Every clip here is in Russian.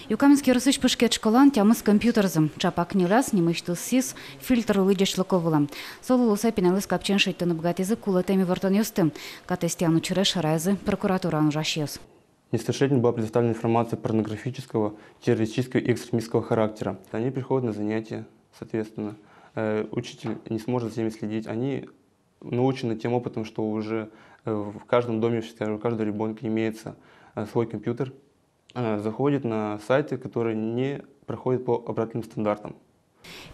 Юкаминский рысыч пышкет школан тямыз компьютерзым. Чапак неляс, немыштыл сис, фильтр улыдеш локовыла. Солу луса пиналыс капчен шейтыны бгатизы кулатами вартон юстым. Катестяну чуреш райзы прокуратура анужашьёс. Несовершенной была предоставлена информация порнографического, террористического и экстремистского характера. Они приходят на занятия, соответственно. Учитель не сможет за ними следить. Они научены тем опытом, что уже в каждом доме, у каждого ребенка имеется свой компьютер. Заходит на сайты, которые не проходят по обратным стандартам.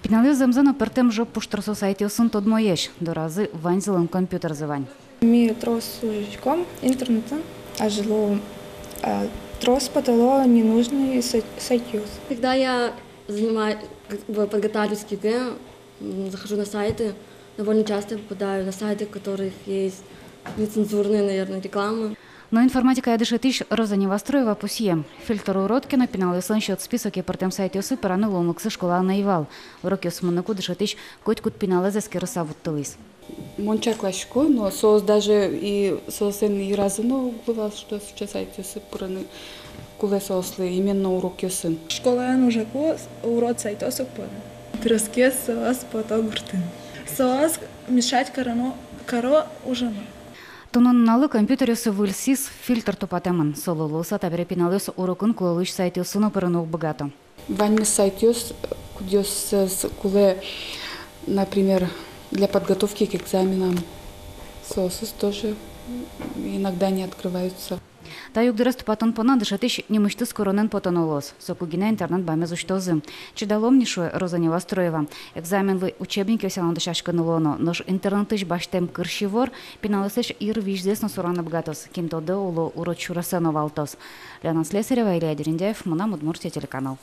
Пиналыс замзана пертем жоп пуштросо сайтиосын тодмоеш, до разы ванзилын компьютер зывань. Ми тросучком интернетом, а жило трос подало ненужный сайтиос. Когда я подготавливаюсь к ЕГЭ, захожу на сайты, довольно часто попадаю на сайты, в которых есть нецензурные, наверное, рекламы. Но информатика ядышетыш Роза Невостроева пусьем. Фильтр уроткина пиналыслын счет список и портем сайтиосы параны ломыксы школа наивал. Уроки османныку дышетыш котькут пиналызески рысавуттылыс. Мончаклашко, но соус даже и соусен и разно глава, что сейчас сайтиосы параны куле соуслы именно уроки сын. Школа уже урок сайтиосов параны. Троске соус потом гуртын. Соус мешать коро уже. Тунун налы компьютерюсы выльсис фильтр тупатеман. Солулуса табере пиналыс урокын кулалыш сайтиосыны параны богато. Ваньме сайтиос, кудёс куле, например, для подготовки к экзаменам. Соусы тоже иногда не открываются. Та югдырас тупатон пона дышатыш немыштыс коронен потонолос. Сокугина интернет бамез уштозы. Чидаломнишуе Роза Невостроева. Экзамен вы учебники вселан шашканулоно. Нож интернетыш баштем кыршивор пиналысыш ир виждес на сурана бгатос. Ким тоды уло урочурасено валтос. Леонид Слесарева, Илья Дерендяев, Мунам Удмуртия телеканал.